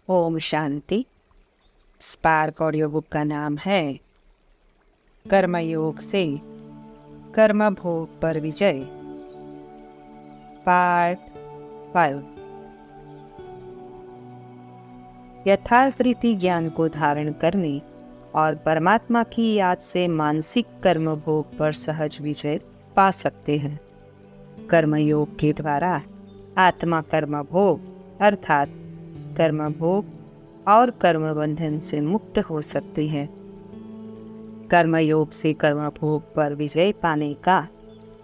Om Shanti. Spark audio book का नाम है कर्मयोग से कर्म भोग पर विजय, पार्ट 5। यथार्थ रीति ज्ञान को धारण करने और परमात्मा की याद से मानसिक कर्म भोग पर सहज विजय पा सकते हैं। कर्मयोग के द्वारा आत्मा कर्म भोग अर्थात कर्म भोग और कर्म बंधन से मुक्त हो सकती है। कर्मयोग से कर्म भोग पर विजय पाने का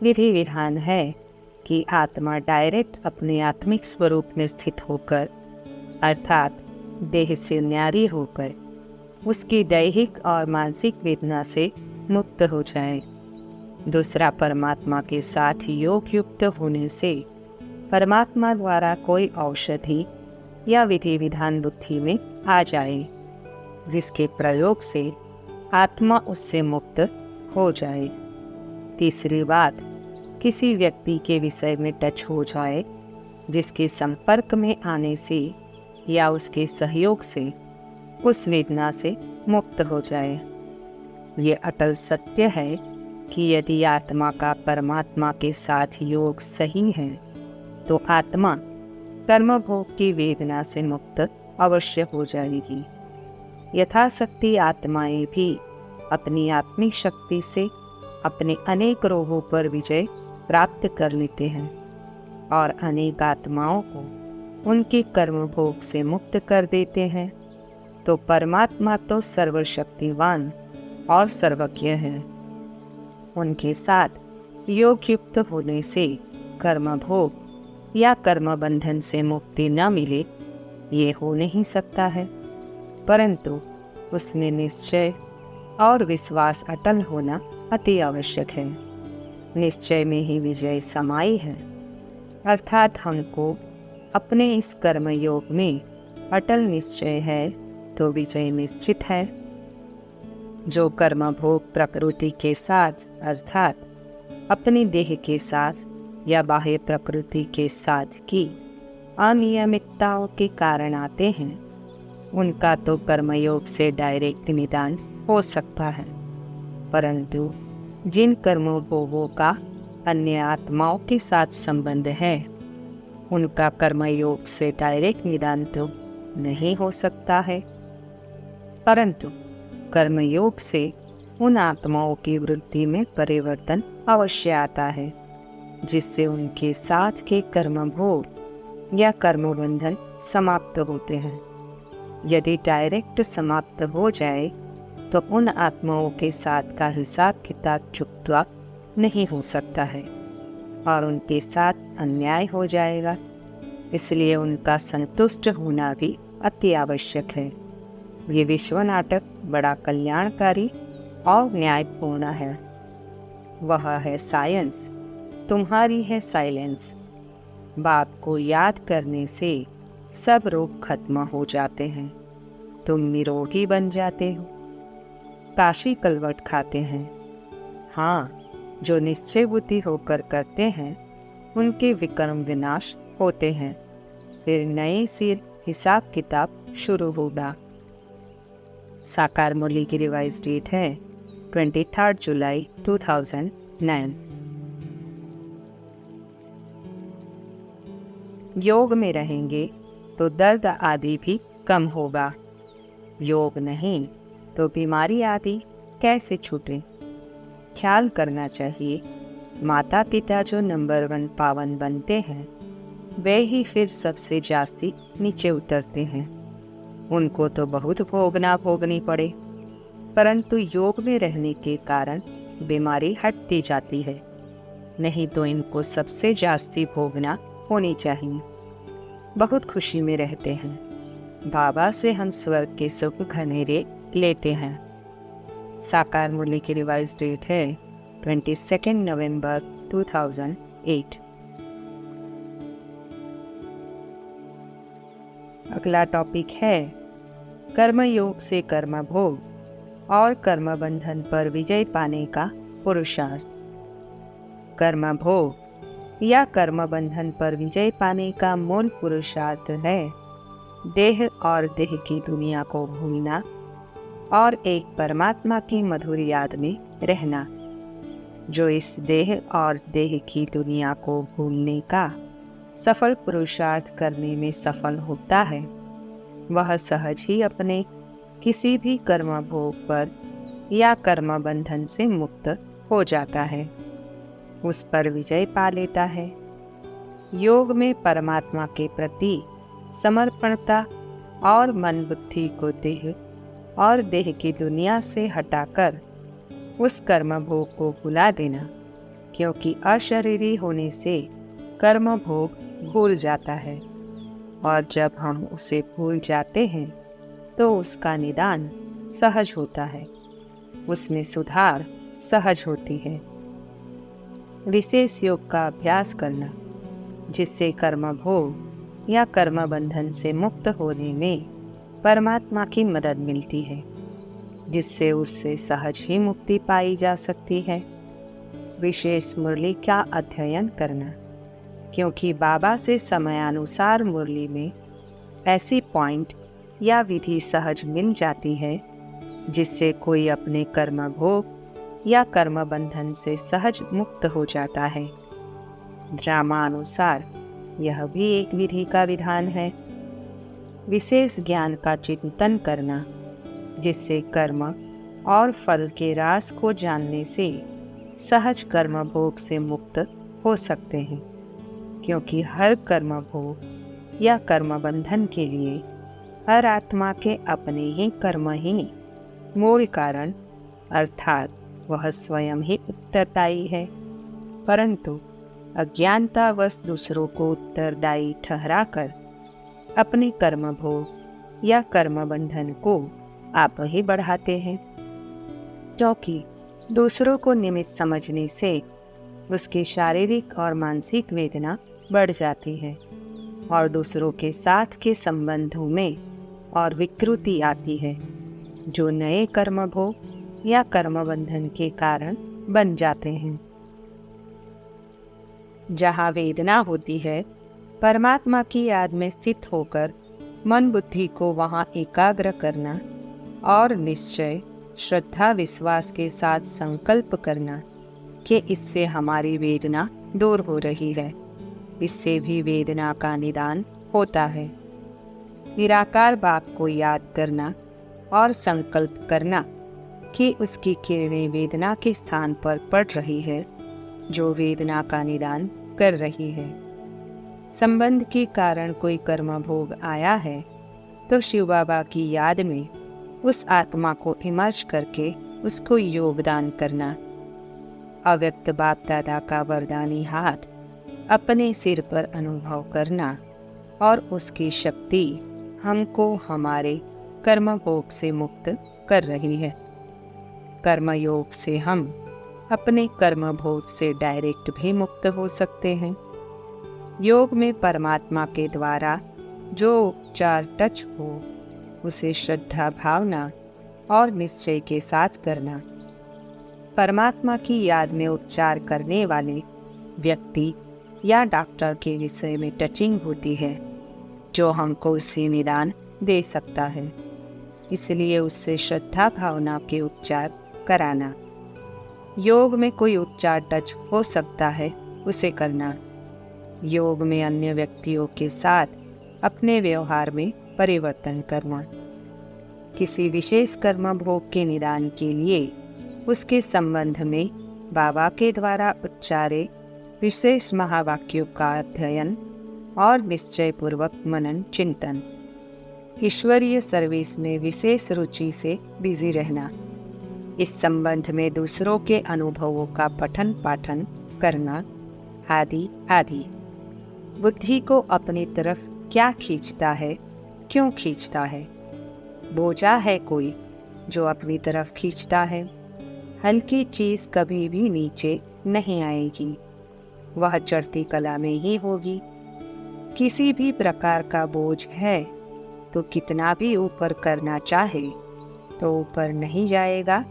विधि विधान है कि आत्मा डायरेक्ट अपने आत्मिक स्वरूप में स्थित होकर अर्थात देह से न्यारी होकर उसकी दैहिक और मानसिक वेदना से मुक्त हो जाए। दूसरा, परमात्मा के साथ योग युक्त होने से परमात्मा द्वारा कोई औषधि या विधि विधान बुद्धि में आ जाए जिसके प्रयोग से आत्मा उससे मुक्त हो जाए। तीसरी बात, किसी व्यक्ति के विषय में टच हो जाए जिसके संपर्क में आने से या उसके सहयोग से उस वेदना से मुक्त हो जाए। ये अटल सत्य है कि यदि आत्मा का परमात्मा के साथ योग सही है तो आत्मा कर्म भोग की वेदना से मुक्त अवश्य हो जाएगी। यथाशक्ति आत्माएं भी अपनी आत्मिक शक्ति से अपने अनेक रोगों पर विजय प्राप्त कर लेते हैं और अनेक आत्माओं को उनके कर्म भोग से मुक्त कर देते हैं। तो परमात्मा तो सर्वशक्तिवान और सर्वज्ञ है। उनके साथ योग युक्त होने से कर्म भोग या कर्म बंधन से मुक्ति न मिले ये हो नहीं सकता है, परंतु उसमें निश्चय और विश्वास अटल होना अति आवश्यक है। निश्चय में ही विजय समाई है, अर्थात हमको अपने इस कर्म योग में अटल निश्चय है तो विजय निश्चित है। जो कर्म भोग प्रकृति के साथ अर्थात अपनी देह के साथ या बाह्य प्रकृति के साथ की अनियमितताओं के कारण आते हैं उनका तो कर्मयोग से डायरेक्ट निदान हो सकता है, परंतु जिन कर्मों भोगों का अन्य आत्माओं के साथ संबंध है उनका कर्मयोग से डायरेक्ट निदान तो नहीं हो सकता है, परंतु कर्मयोग से उन आत्माओं की वृत्ति में परिवर्तन अवश्य आता है जिससे उनके साथ के कर्म भोग या कर्म बंधन समाप्त होते हैं। यदि डायरेक्ट समाप्त हो जाए तो उन आत्माओं के साथ का हिसाब किताब चुकता नहीं हो सकता है और उनके साथ अन्याय हो जाएगा। इसलिए उनका संतुष्ट होना भी अति आवश्यक है। ये विश्व नाटक बड़ा कल्याणकारी और न्यायपूर्ण है। वह है साइंस, तुम्हारी है साइलेंस। बाप को याद करने से सब रोग खत्म हो जाते हैं, तुम निरोगी बन जाते हो। काशी कलवट खाते हैं। हाँ, जो निश्चय बुद्धि होकर करते हैं उनके विकर्म विनाश होते हैं। फिर नए सिर हिसाब किताब शुरू होगा। साकार मुरली की रिवाइज डेट है 23 जुलाई 2009। योग में रहेंगे तो दर्द आदि भी कम होगा। योग नहीं तो बीमारी आदि कैसे छूटे। ख्याल करना चाहिए, माता पिता जो नंबर 1 पावन बनते हैं वे ही फिर सबसे जास्ती नीचे उतरते हैं। उनको तो बहुत भोगनी पड़े, परंतु योग में रहने के कारण बीमारी हटती जाती है, नहीं तो इनको सबसे जास्ती भोगना होनी चाहिए। बहुत खुशी में रहते हैं। बाबा से हम स्वर्ग के सुख घनेरे लेते हैं। साकार मुरली की रिवाइज डेट है 22 नवंबर 2008। अगला टॉपिक है कर्म योग से कर्म भोग और कर्म बंधन पर विजय पाने का पुरुषार्थ। कर्म भोग या कर्म बंधन पर विजय पाने का मूल पुरुषार्थ है देह और देह की दुनिया को भूलना और एक परमात्मा की मधुर याद में रहना। जो इस देह और देह की दुनिया को भूलने का सफल पुरुषार्थ करने में सफल होता है, वह सहज ही अपने किसी भी कर्म भोग पर या कर्म बंधन से मुक्त हो जाता है, उस पर विजय पा लेता है। योग में परमात्मा के प्रति समर्पणता और मन बुद्धि को देह और देह की दुनिया से हटाकर उस कर्म भोग को भुला देना, क्योंकि अशरीरी होने से कर्म भोग भूल जाता है, और जब हम उसे भूल जाते हैं तो उसका निदान सहज होता है, उसमें सुधार सहज होती है। विशेष योग का अभ्यास करना, जिससे कर्म भोग या कर्म बंधन से मुक्त होने में परमात्मा की मदद मिलती है, जिससे उससे सहज ही मुक्ति पाई जा सकती है। विशेष मुरली का अध्ययन करना, क्योंकि बाबा से समयानुसार मुरली में ऐसी पॉइंट या विधि सहज मिल जाती है जिससे कोई अपने कर्म भोग या कर्म बंधन से सहज मुक्त हो जाता है। ड्रामानुसार यह भी एक विधि का विधान है। विशेष ज्ञान का चिंतन करना, जिससे कर्म और फल के रास को जानने से सहज कर्म भोग से मुक्त हो सकते हैं, क्योंकि हर कर्म भोग या कर्म बंधन के लिए हर आत्मा के अपने ही कर्म ही मूल कारण, अर्थात वह स्वयं ही उत्तरदायी है। परंतु अज्ञानतावश दूसरों को उत्तरदायी ठहराकर अपने कर्म भोग या कर्म बंधन को आप ही बढ़ाते हैं, क्योंकि दूसरों को निमित्त समझने से उसकी शारीरिक और मानसिक वेदना बढ़ जाती है और दूसरों के साथ के संबंधों में और विकृति आती है, जो नए कर्म भोग या कर्म बंधन के कारण बन जाते हैं। जहाँ वेदना होती है, परमात्मा की याद में स्थित होकर मन बुद्धि को वहाँ एकाग्र करना और निश्चय, श्रद्धा, विश्वास के साथ संकल्प करना कि इससे हमारी वेदना दूर हो रही है, इससे भी वेदना का निदान होता है। निराकार बाप को याद करना और संकल्प करना कि उसकी किरणें वेदना के स्थान पर पड़ रही है, जो वेदना का निदान कर रही है। संबंध के कारण कोई कर्म भोग आया है तो शिव बाबा की याद में उस आत्मा को इमर्ज करके उसको योगदान करना। अव्यक्त बाप दादा का वरदानी हाथ अपने सिर पर अनुभव करना और उसकी शक्ति हमको हमारे कर्म भोग से मुक्त कर रही है। कर्म योग से हम अपने कर्म भोग से डायरेक्ट भी मुक्त हो सकते हैं। योग में परमात्मा के द्वारा जो उपचार टच हो उसे श्रद्धा, भावना और निश्चय के साथ करना। परमात्मा की याद में उपचार करने वाले व्यक्ति या डॉक्टर के विषय में टचिंग होती है, जो हमको उससे निदान दे सकता है, इसलिए उससे श्रद्धा भावना के उपचार कराना। योग में कोई उपचार टच हो सकता है, उसे करना। योग में अन्य व्यक्तियों के साथ अपने व्यवहार में परिवर्तन करना। किसी विशेष कर्म भोग के निदान के लिए उसके संबंध में बाबा के द्वारा उच्चारे विशेष महावाक्यों का अध्ययन और निश्चय पूर्वक मनन चिंतन। ईश्वरीय सर्विस में विशेष रुचि से बिजी रहना। इस संबंध में दूसरों के अनुभवों का पठन पाठन करना आदि आदि। बुद्धि को अपनी तरफ क्या खींचता है, क्यों खींचता है? बोझा है कोई जो अपनी तरफ खींचता है। हल्की चीज कभी भी नीचे नहीं आएगी, वह चढ़ती कला में ही होगी। किसी भी प्रकार का बोझ है तो कितना भी ऊपर करना चाहे तो ऊपर नहीं जाएगा,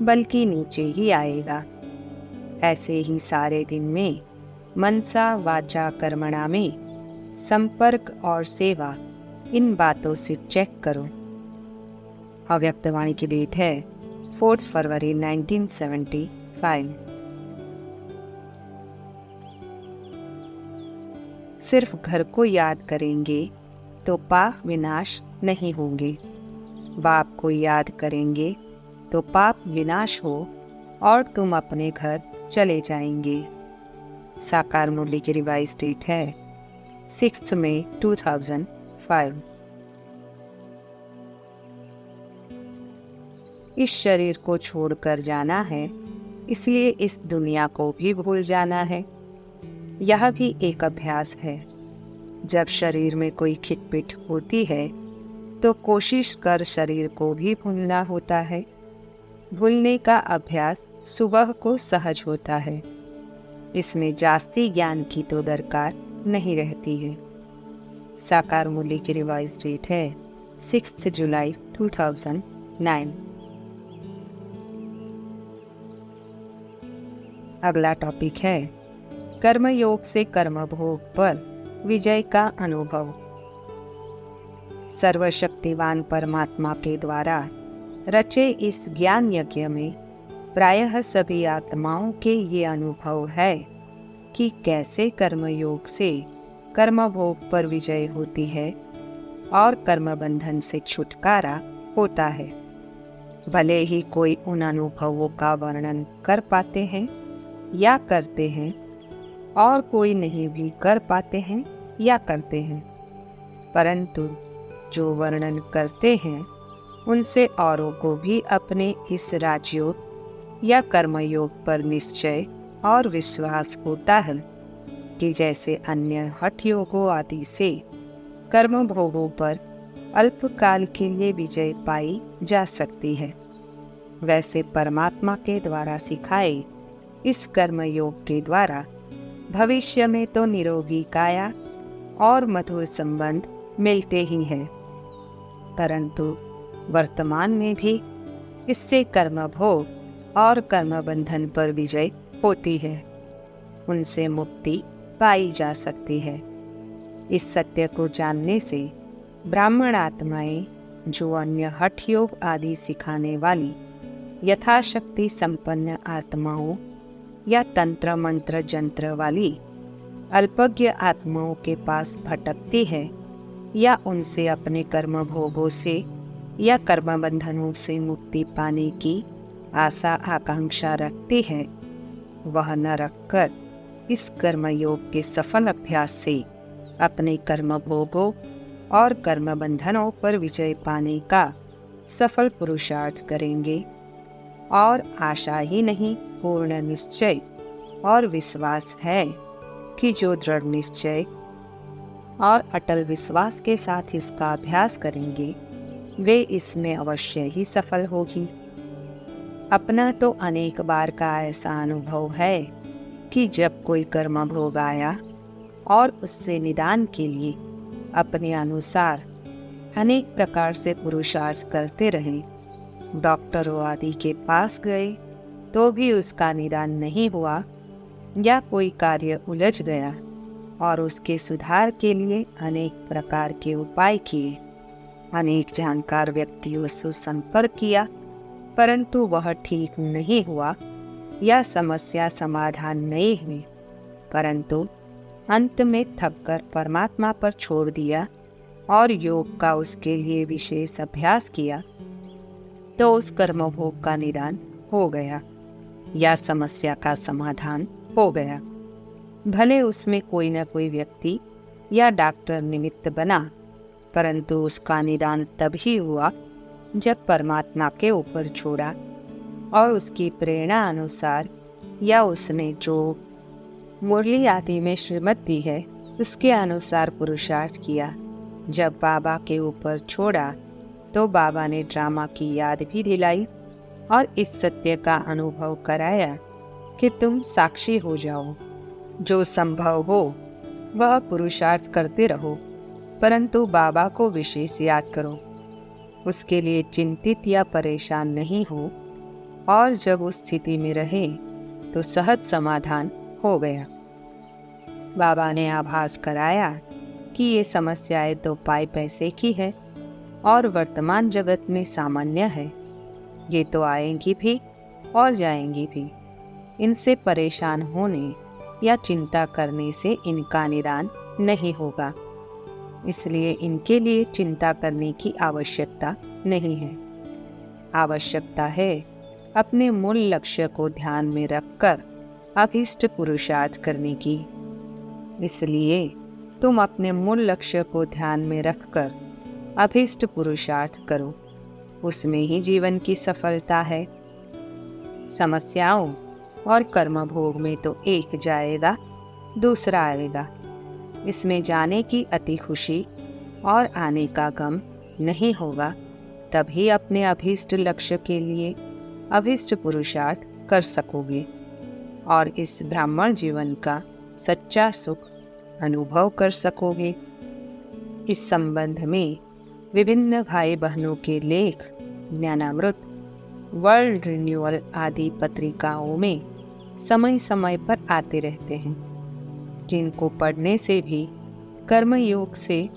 बल्कि नीचे ही आएगा। ऐसे ही सारे दिन में मनसा वाचा कर्मणा में संपर्क और सेवा इन बातों से चेक करो। अव्यक्तवाणी की डेट है 4 फरवरी 1975। सिर्फ घर को याद करेंगे तो पाप विनाश नहीं होंगे। बाप को याद करेंगे तो पाप विनाश हो और तुम अपने घर चले जाएंगे। साकार मुरली की रिवाइज डेट है 6 मई 2005। इस शरीर को छोड़कर जाना है, इसलिए इस दुनिया को भी भूल जाना है। यह भी एक अभ्यास है। जब शरीर में कोई खिटपिट होती है तो कोशिश कर शरीर को भी भूलना होता है। भूलने का अभ्यास सुबह को सहज होता है। इसमें जास्ती ज्ञान की तो दरकार नहीं रहती है। साकार मुरली की रिवाइज डेट है 6 जुलाई 2009। अगला टॉपिक है कर्मयोग से कर्मभोग पर विजय का अनुभव। सर्वशक्तिवान परमात्मा के द्वारा रचे इस ज्ञान यज्ञ में प्रायः सभी आत्माओं के ये अनुभव है कि कैसे कर्मयोग से कर्मभोग पर विजय होती है और कर्मबंधन से छुटकारा होता है। भले ही कोई उन अनुभवों का वर्णन कर पाते हैं या करते हैं और कोई नहीं भी कर पाते हैं या करते हैं, परंतु जो वर्णन करते हैं उनसे औरों को भी अपने इस राजयोग या कर्मयोग पर निश्चय और विश्वास होता है कि जैसे अन्य हठ योगों आदि से कर्म भोगों पर अल्पकाल के लिए विजय पाई जा सकती है, वैसे परमात्मा के द्वारा सिखाए इस कर्मयोग के द्वारा भविष्य में तो निरोगी काया और मधुर संबंध मिलते ही हैं, परंतु वर्तमान में भी इससे कर्मभोग और कर्मबंधन पर विजय होती है। उनसे मुक्ति पाई जा सकती है। इस सत्य को जानने से ब्राह्मण आत्माएं जो अन्य हठ योग आदि सिखाने वाली यथाशक्ति संपन्न आत्माओं या तंत्र मंत्र जंत्र वाली अल्पज्ञ आत्माओं के पास भटकती है या उनसे अपने कर्म भोगों से या कर्म बंधनों से मुक्ति पाने की आशा आकांक्षा रखती है, वह न रखकर इस कर्मयोग के सफल अभ्यास से अपने कर्म भोगों और कर्म बंधनों पर विजय पाने का सफल पुरुषार्थ करेंगे और आशा ही नहीं पूर्ण निश्चय और विश्वास है कि जो दृढ़ निश्चय और अटल विश्वास के साथ इसका अभ्यास करेंगे वे इसमें अवश्य ही सफल होगी। अपना तो अनेक बार का ऐसा अनुभव है कि जब कोई कर्म भोग आया और उससे निदान के लिए अपने अनुसार अनेक प्रकार से पुरुषार्थ करते रहे, डॉक्टरों आदि के पास गए तो भी उसका निदान नहीं हुआ या कोई कार्य उलझ गया और उसके सुधार के लिए अनेक प्रकार के उपाय किए, अनेक जानकार व्यक्तियों से संपर्क किया, परंतु वह ठीक नहीं हुआ या समस्या समाधान नहीं हुई, परंतु अंत में थककर परमात्मा पर छोड़ दिया और योग का उसके लिए विशेष अभ्यास किया, तो उस कर्मभोग का निदान हो गया या समस्या का समाधान हो गया। भले उसमें कोई न कोई व्यक्ति या डॉक्टर निमित्त बना, परंतु उसका निदान तभी हुआ जब परमात्मा के ऊपर छोड़ा और उसकी प्रेरणा अनुसार या उसने जो मुरली आदि में श्रीमत दी है उसके अनुसार पुरुषार्थ किया। जब बाबा के ऊपर छोड़ा तो बाबा ने ड्रामा की याद भी दिलाई और इस सत्य का अनुभव कराया कि तुम साक्षी हो जाओ, जो संभव हो वह पुरुषार्थ करते रहो, परंतु बाबा को विशेष याद करो, उसके लिए चिंतित या परेशान नहीं हो, और जब उस स्थिति में रहे तो सहज समाधान हो गया। बाबा ने आभास कराया कि ये समस्याएं तो पाई पैसे की है और वर्तमान जगत में सामान्य है। ये तो आएंगी भी और जाएंगी भी। इनसे परेशान होने या चिंता करने से इनका निदान नहीं होगा, इसलिए इनके लिए चिंता करने की आवश्यकता नहीं है। आवश्यकता है अपने मूल लक्ष्य को ध्यान में रखकर अभीष्ट पुरुषार्थ करने की। इसलिए तुम अपने मूल लक्ष्य को ध्यान में रखकर अभीष्ट पुरुषार्थ करो, उसमें ही जीवन की सफलता है। समस्याओं और कर्म भोग में तो एक जाएगा दूसरा आएगा। इसमें जाने की अति खुशी और आने का गम नहीं होगा, तभी अपने अभीष्ट लक्ष्य के लिए अभीष्ट पुरुषार्थ कर सकोगे और इस ब्राह्मण जीवन का सच्चा सुख अनुभव कर सकोगे। इस संबंध में विभिन्न भाई बहनों के लेख ज्ञानामृत, वर्ल्ड रिन्यूअल आदि पत्रिकाओं में समय समय पर आते रहते हैं, जिनको पढ़ने से भी कर्मयोग से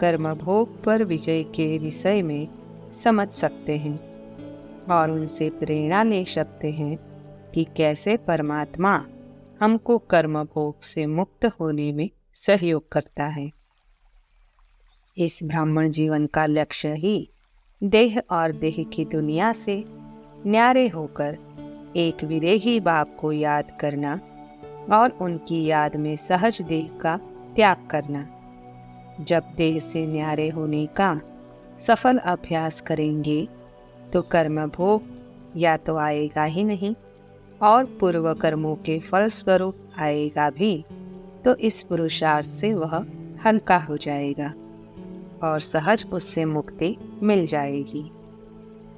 कर्मभोग पर विजय के विषय में समझ सकते हैं और उनसे प्रेरणा ले सकते हैं कि कैसे परमात्मा हमको कर्मभोग से मुक्त होने में सहयोग करता है। इस ब्राह्मण जीवन का लक्ष्य ही देह और देह की दुनिया से न्यारे होकर एक विदेही बाप को याद करना और उनकी याद में सहज देह का त्याग करना। जब देह से न्यारे होने का सफल अभ्यास करेंगे तो कर्मभोग या तो आएगा ही नहीं और पूर्व कर्मों के फलस्वरूप आएगा भी, तो इस पुरुषार्थ से वह हल्का हो जाएगा और सहज उससे मुक्ति मिल जाएगी।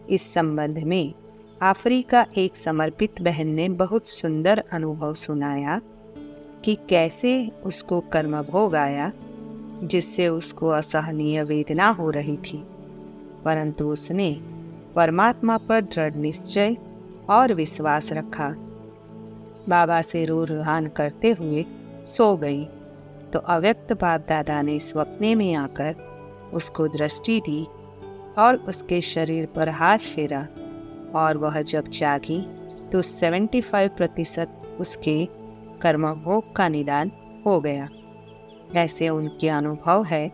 इस संबंध में अफ्रीका एक समर्पित बहन ने बहुत सुंदर अनुभव सुनाया कि कैसे उसको कर्मभोग आया, जिससे उसको असहनीय वेदना हो रही थी, परंतु उसने परमात्मा पर दृढ़ निश्चय और विश्वास रखा। बाबा से रूहान करते हुए सो गई तो अव्यक्त बाप दादा ने स्वप्ने में आकर उसको दृष्टि दी और उसके शरीर पर हाथ फेरा और वह जब जागी तो 75% उसके कर्मभोग का निदान हो गया। ऐसे उनके अनुभव है,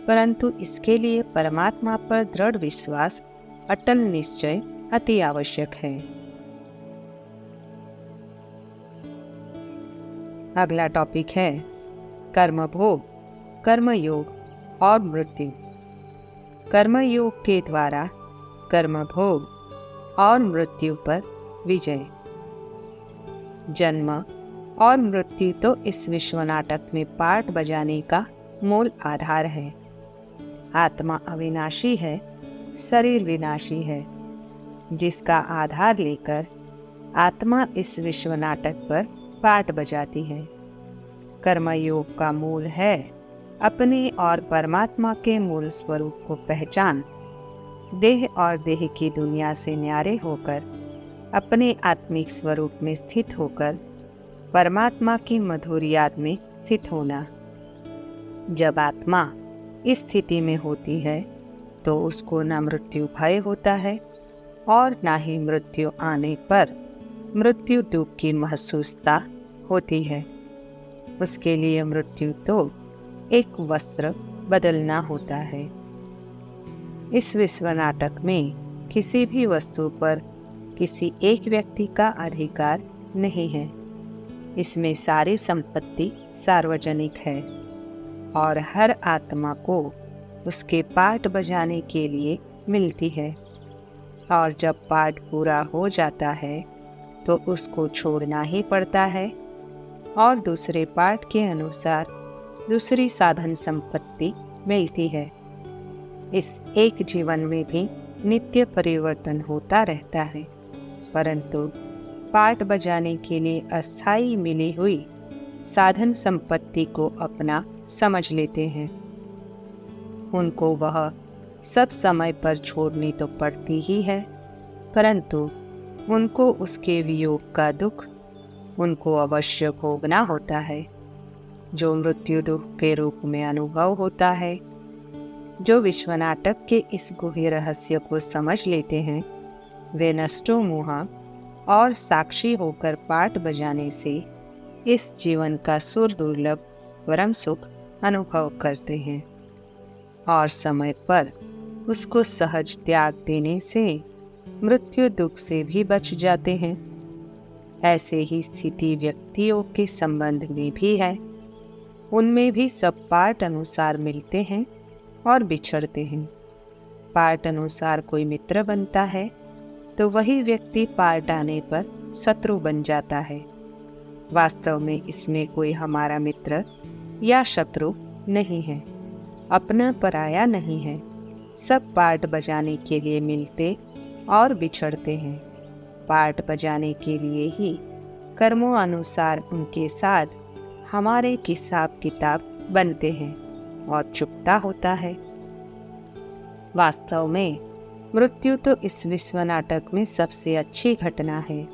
परंतु इसके लिए परमात्मा पर दृढ़ विश्वास, अटल निश्चय अति आवश्यक है। अगला टॉपिक है कर्मभोग, कर्मयोग और मृत्यु। कर्मयोग के द्वारा कर्मभोग और मृत्यु पर विजय। जन्म और मृत्यु तो इस विश्व नाटक में पार्ट बजाने का मूल आधार है। आत्मा अविनाशी है, शरीर विनाशी है, जिसका आधार लेकर आत्मा इस विश्व नाटक पर पार्ट बजाती है। कर्मयोग का मूल है अपने और परमात्मा के मूल स्वरूप को पहचान, देह और देह की दुनिया से न्यारे होकर अपने आत्मिक स्वरूप में स्थित होकर परमात्मा की मधुर याद में स्थित होना। जब आत्मा इस स्थिति में होती है तो उसको न मृत्यु भय होता है और न ही मृत्यु आने पर मृत्यु दुख की महसूसता होती है। उसके लिए मृत्यु तो एक वस्त्र बदलना होता है। इस विश्व नाटक में किसी भी वस्तु पर किसी एक व्यक्ति का अधिकार नहीं है। इसमें सारी संपत्ति सार्वजनिक है और हर आत्मा को उसके पार्ट बजाने के लिए मिलती है, और जब पार्ट पूरा हो जाता है तो उसको छोड़ना ही पड़ता है और दूसरे पार्ट के अनुसार दूसरी साधन संपत्ति मिलती है। इस एक जीवन में भी नित्य परिवर्तन होता रहता है, परंतु पार्ट बजाने के लिए अस्थायी मिली हुई साधन संपत्ति को अपना समझ लेते हैं। उनको वह सब समय पर छोड़नी तो पड़ती ही है, परंतु उनको उसके वियोग का दुख उनको अवश्य भोगना होता है। जो मृत्यु दुख के रूप में अनुभव होता है। जो विश्व नाटक के इस गुह्य रहस्य को समझ लेते हैं, वे नष्टो मोहा और साक्षी होकर पाठ बजाने से इस जीवन का सुर दुर्लभ परम सुख अनुभव करते हैं और समय पर उसको सहज त्याग देने से मृत्यु दुख से भी बच जाते हैं। ऐसे ही स्थिति व्यक्तियों के संबंध में भी है। उनमें भी सब पाठ अनुसार मिलते हैं और बिछड़ते हैं। पाठ अनुसार कोई मित्र बनता है तो वही व्यक्ति पाठ आने पर शत्रु बन जाता है। वास्तव में इसमें कोई हमारा मित्र या शत्रु नहीं है, अपना पराया नहीं है। सब पाठ बजाने के लिए मिलते और बिछड़ते हैं। पाठ बजाने के लिए ही कर्मों अनुसार उनके साथ हमारे हिसाब किताब बनते हैं और चुकता होता है। वास्तव में मृत्यु तो इस विश्व नाटक में सबसे अच्छी घटना है,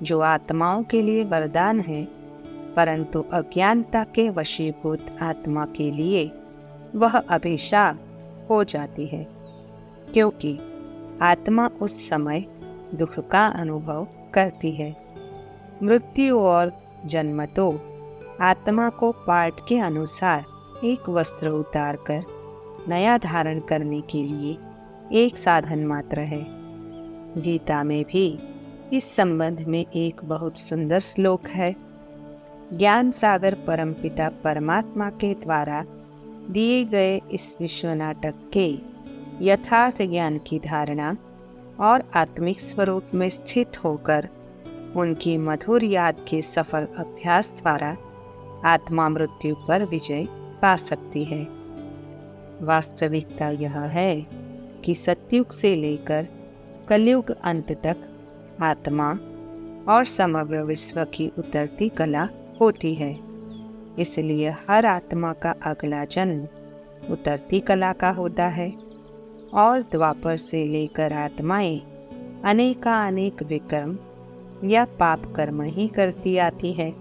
जो आत्माओं के लिए वरदान है, परंतु अज्ञानता के वशीभूत आत्मा के लिए वह अभिशाप हो जाती है, क्योंकि आत्मा उस समय दुख का अनुभव करती है। मृत्यु और जन्म तो आत्मा को पाठ के अनुसार एक वस्त्र उतारकर नया धारण करने के लिए एक साधन मात्र है। गीता में भी इस संबंध में एक बहुत सुंदर श्लोक है। ज्ञान सागर परमपिता परमात्मा के द्वारा दिए गए इस विश्व नाटक के यथार्थ ज्ञान की धारणा और आत्मिक स्वरूप में स्थित होकर उनकी मधुर याद के सफल अभ्यास द्वारा आत्मा मृत्यु पर विजय पा सकती है। वास्तविकता यह है कि सतयुग से लेकर कलयुग अंत तक आत्मा और समग्र विश्व की उतरती कला होती है। इसलिए हर आत्मा का अगला जन्म उतरती कला का होता है और द्वापर से लेकर आत्माएं अनेक विक्रम या पाप कर्म ही करती आती है।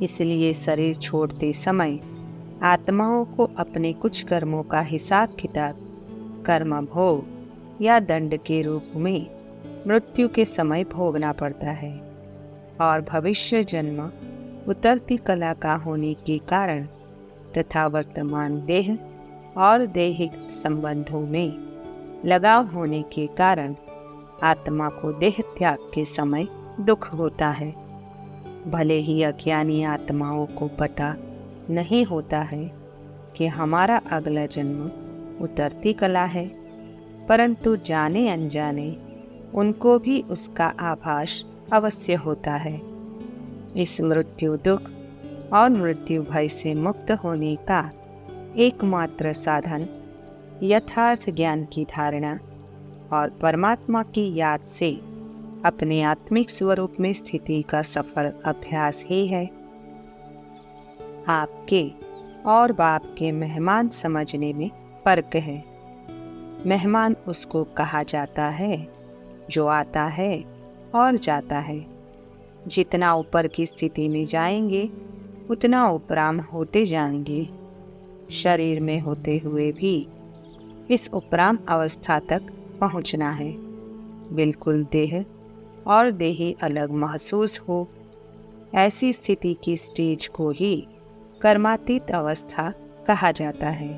इसलिए शरीर छोड़ते समय आत्माओं को अपने कुछ कर्मों का हिसाब किताब कर्म भोग या दंड के रूप में मृत्यु के समय भोगना पड़ता है और भविष्य जन्म उतरती कला का होने के कारण तथा वर्तमान देह और दैहिक संबंधों में लगाव होने के कारण आत्मा को देह त्याग के समय दुख होता है। भले ही अज्ञानी आत्माओं को पता नहीं होता है कि हमारा अगला जन्म उतरती कला है, परंतु जाने अनजाने उनको भी उसका आभास अवश्य होता है। इस मृत्यु दुख और मृत्यु भय से मुक्त होने का एकमात्र साधन यथार्थ ज्ञान की धारणा और परमात्मा की याद से अपने आत्मिक स्वरूप में स्थिति का सफल अभ्यास ही है। आपके और बाप के मेहमान समझने में फर्क है। मेहमान उसको कहा जाता है जो आता है और जाता है। जितना ऊपर की स्थिति में जाएंगे उतना उपराम होते जाएंगे। शरीर में होते हुए भी इस उपराम अवस्था तक पहुंचना है। बिल्कुल देह और देही अलग महसूस हो, ऐसी स्थिति की स्टेज को ही कर्मातीत अवस्था कहा जाता है।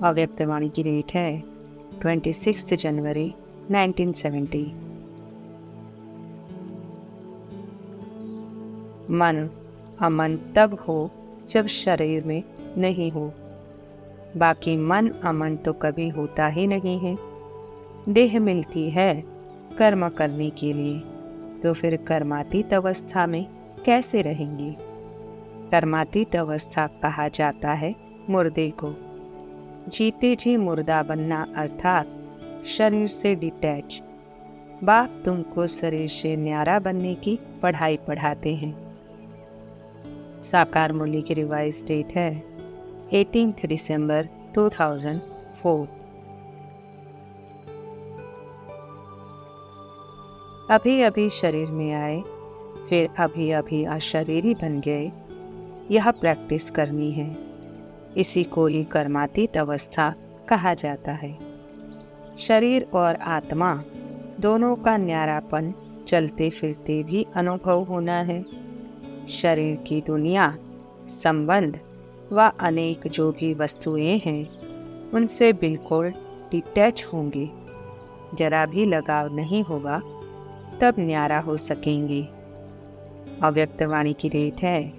अव्यक्त वाणी की डेट है 26 जनवरी 1970। मन अमन तब हो जब शरीर में नहीं हो, बाकी मन अमन तो कभी होता ही नहीं है। देह मिलती है कर्म करने के लिए, तो फिर कर्मातीत अवस्था में कैसे रहेंगे? कर्मातीत अवस्था कहा जाता है मुर्दे को। जीते जी मुर्दा बनना अर्थात शरीर से डिटैच। बाप तुमको शरीर से न्यारा बनने की पढ़ाई पढ़ाते हैं। साकार मूल्य की रिवाइज डेट है 18 दिसंबर 2004। अभी अभी शरीर में आए, फिर अभी अभी अशरीरी बन गए, यह प्रैक्टिस करनी है। इसी को ही कर्मातीत अवस्था कहा जाता है। शरीर और आत्मा दोनों का न्यारापन चलते फिरते भी अनुभव होना है। शरीर की दुनिया, संबंध व अनेक जो भी वस्तुएं हैं उनसे बिल्कुल डिटैच होंगे। जरा भी लगाव नहीं होगा तब न्यारा हो सकेंगे। अव्यक्त वाणी की डेट है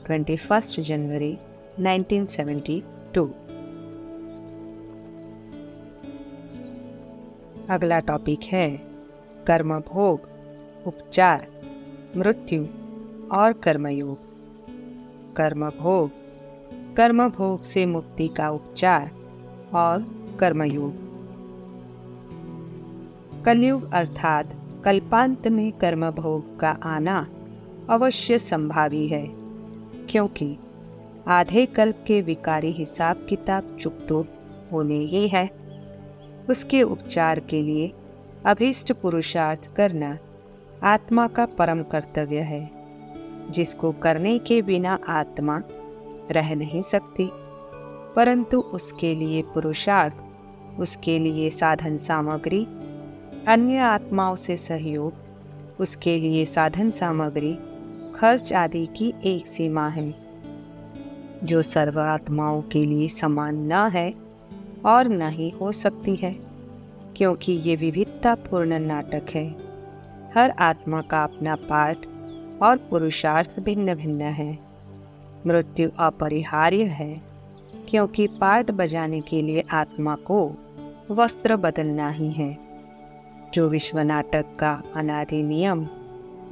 21 जनवरी 1972। अगला टॉपिक है कर्म भोग, उपचार, मृत्यु और कर्मयोग। कर्म भोग से मुक्ति का उपचार और कर्मयोग। कलयुग अर्थात कल्पांत में कर्म भोग का आना अवश्य संभावी है, क्योंकि आधे कल्प के विकारी हिसाब किताब चुप तो होने ही है। उसके उपचार के लिए अभीष्ट पुरुषार्थ करना आत्मा का परम कर्तव्य है, जिसको करने के बिना आत्मा रह नहीं सकती। परंतु उसके लिए पुरुषार्थ, उसके लिए साधन सामग्री, अन्य आत्माओं से सहयोग, उसके लिए साधन सामग्री, खर्च आदि की एक सीमा है, जो सर्व आत्माओं के लिए समान न है और न ही हो सकती है, क्योंकि ये विविधतापूर्ण नाटक है। हर आत्मा का अपना पाठ और पुरुषार्थ भिन्न भिन्न है। मृत्यु अपरिहार्य है, क्योंकि पाठ बजाने के लिए आत्मा को वस्त्र बदलना ही है, जो विश्व नाटक का अनादि नियम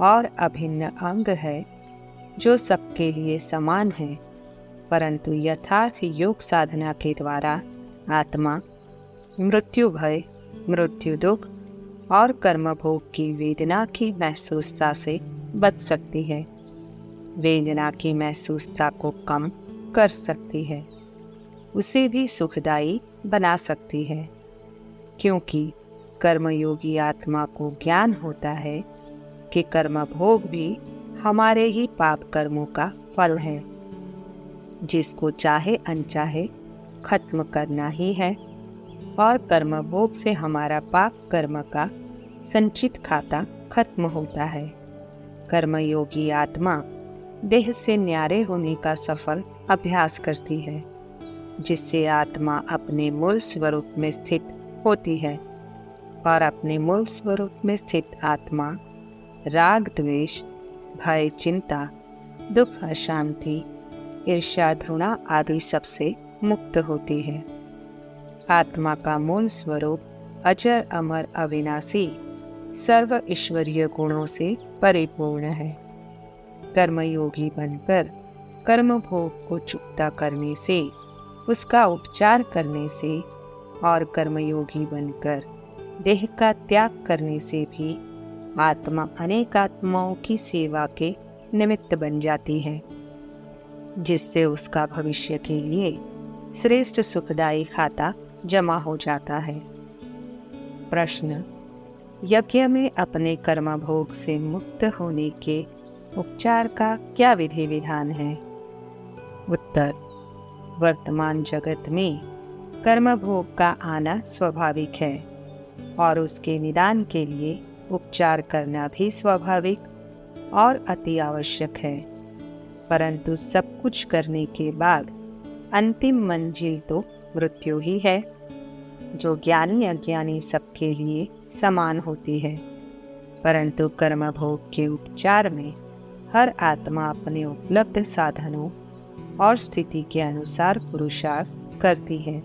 और अभिन्न अंग है, जो सबके लिए समान है। परंतु यथार्थ योग साधना के द्वारा आत्मा मृत्यु भय, मृत्यु दुख और कर्म भोग की वेदना की महसूसता से बच सकती है। वेदना की महसूसता को कम कर सकती है, उसे भी सुखदायी बना सकती है, क्योंकि कर्मयोगी आत्मा को ज्ञान होता है कि कर्म भोग भी हमारे ही पाप कर्मों का फल है, जिसको चाहे अनचाहे खत्म करना ही है। और कर्म भोग से हमारा पाप कर्म का संचित खाता खत्म होता है। कर्मयोगी आत्मा देह से न्यारे होने का सफल अभ्यास करती है, जिससे आत्मा अपने मूल स्वरूप में स्थित होती है। और अपने मूल स्वरूप में स्थित आत्मा राग द्वेष, भय, चिंता, दुख, अशांति, ईर्ष्या, घृणा आदि सबसे मुक्त होती है। आत्मा का मूल स्वरूप अजर, अमर, अविनाशी, सर्व ईश्वरीय गुणों से परिपूर्ण है। कर्मयोगी बनकर कर्म भोग को चुकता करने से, उसका उपचार करने से और कर्मयोगी बनकर देह का त्याग करने से भी आत्मा अनेक आत्माओं की सेवा के निमित्त बन जाती है, जिससे उसका भविष्य के लिए श्रेष्ठ सुखदायी खाता जमा हो जाता है। प्रश्न: यज्ञ में अपने कर्म भोग से मुक्त होने के उपचार का क्या विधि विधान है? उत्तर: वर्तमान जगत में कर्म भोग का आना स्वाभाविक है और उसके निदान के लिए उपचार करना भी स्वाभाविक और अति आवश्यक है। परंतु सब कुछ करने के बाद अंतिम मंजिल तो मृत्यु ही है, जो ज्ञानी अज्ञानी सबके लिए समान होती है। परंतु कर्म भोग के उपचार में हर आत्मा अपने उपलब्ध साधनों और स्थिति के अनुसार पुरुषार्थ करती है,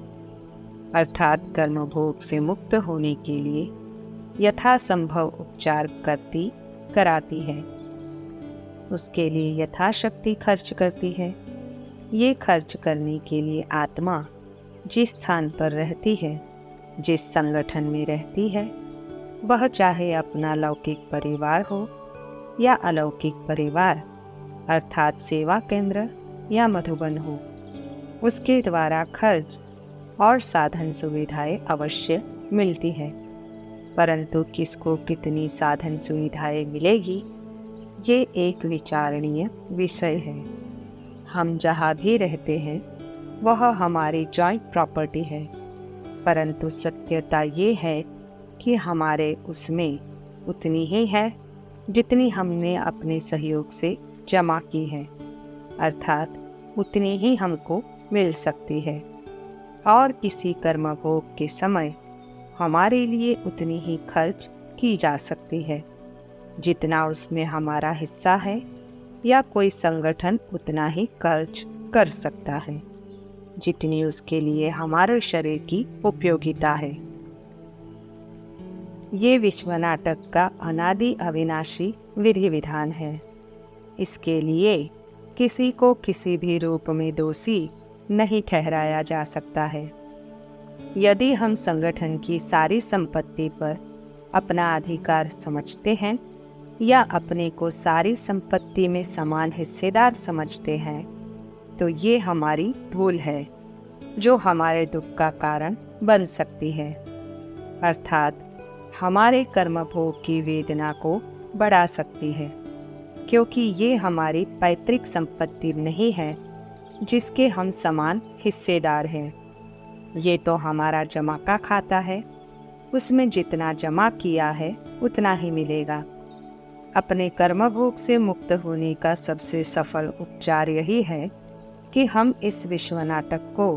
अर्थात कर्म भोग से मुक्त होने के लिए यथासंभव उपचार कराती है। उसके लिए यथाशक्ति खर्च करती है। ये खर्च करने के लिए आत्मा जिस स्थान पर रहती है, जिस संगठन में रहती है, वह चाहे अपना लौकिक परिवार हो या अलौकिक परिवार, अर्थात सेवा केंद्र या मधुबन हो, उसके द्वारा खर्च और साधन सुविधाएं अवश्य मिलती है। परंतु किसको कितनी साधन सुविधाएं मिलेगी, ये एक विचारणीय विषय है। हम जहाँ भी रहते हैं वह हमारी जॉइंट प्रॉपर्टी है, परंतु सत्यता ये है कि हमारे उसमें उतनी ही है जितनी हमने अपने सहयोग से जमा की है, अर्थात उतनी ही हमको मिल सकती है। और किसी कर्मभोग के समय हमारे लिए उतनी ही खर्च की जा सकती है जितना उसमें हमारा हिस्सा है, या कोई संगठन उतना ही खर्च कर सकता है जितनी उसके लिए हमारे शरीर की उपयोगिता है। ये विश्व नाटक का अनादि अविनाशी विधि विधान है। इसके लिए किसी को किसी भी रूप में दोषी नहीं ठहराया जा सकता है। यदि हम संगठन की सारी संपत्ति पर अपना अधिकार समझते हैं या अपने को सारी संपत्ति में समान हिस्सेदार समझते हैं, तो ये हमारी भूल है जो हमारे दुख का कारण बन सकती है, अर्थात हमारे कर्मभोग की वेदना को बढ़ा सकती है, क्योंकि ये हमारी पैतृक संपत्ति नहीं है जिसके हम समान हिस्सेदार हैं। ये तो हमारा जमा का खाता है, उसमें जितना जमा किया है उतना ही मिलेगा। अपने कर्मभोग से मुक्त होने का सबसे सफल उपचार यही है कि हम इस विश्व नाटक को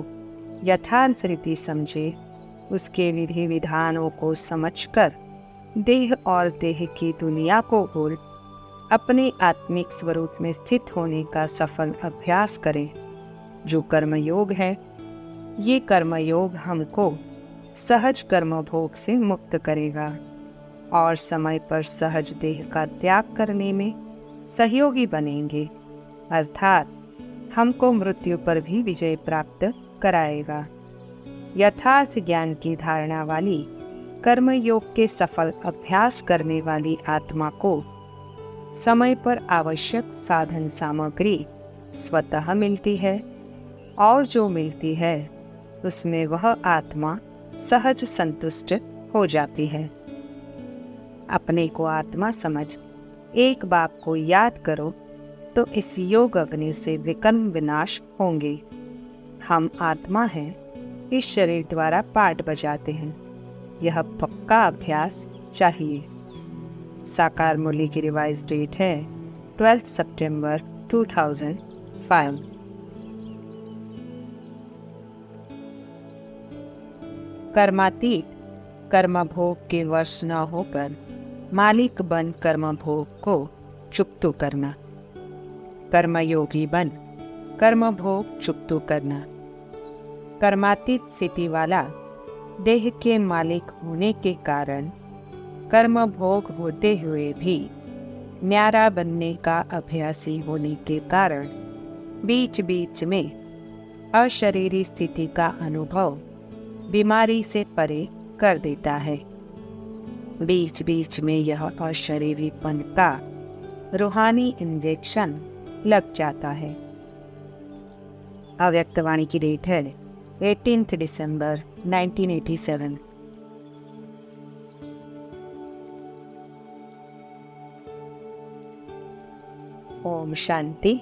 यथार्थ रीति समझे, उसके विधि विधानों को समझकर देह और देह की दुनिया को भूल अपने आत्मिक स्वरूप में स्थित होने का सफल अभ्यास करें, जो कर्मयोग है। ये कर्मयोग हमको सहज कर्मभोग से मुक्त करेगा और समय पर सहज देह का त्याग करने में सहयोगी बनेंगे, अर्थात हमको मृत्यु पर भी विजय प्राप्त कराएगा। यथार्थ ज्ञान की धारणा वाली कर्मयोग के सफल अभ्यास करने वाली आत्मा को समय पर आवश्यक साधन सामग्री स्वतः मिलती है, और जो मिलती है उसमें वह आत्मा सहज संतुष्ट हो जाती है। अपने को आत्मा समझ एक बाप को याद करो तो इस योग अग्नि से विकर्म विनाश होंगे। हम आत्मा हैं, इस शरीर द्वारा पाठ बजाते हैं। यह पक्का अभ्यास चाहिए। साकार मुरली की रिवाइज डेट है 12 सितंबर 2005। कर्मातीत कर्मभोग के वश न होकर मालिक बन कर्मभोग को चुप्तू करना। कर्मयोगी बन कर्मभोग चुप्तू करना। कर्मातीत स्थिति वाला देह के मालिक होने के कारण कर्म भोग होते हुए भी न्यारा बनने का अभ्यासी होने के कारण बीच बीच में अशरीरी स्थिति का अनुभव बीमारी से परे कर देता है। बीच बीच में यह अशरीरीपन का रूहानी इंजेक्शन लग जाता है। अव्यक्तवाणी की डेट है 18 दिसंबर 1987। ओम शांति।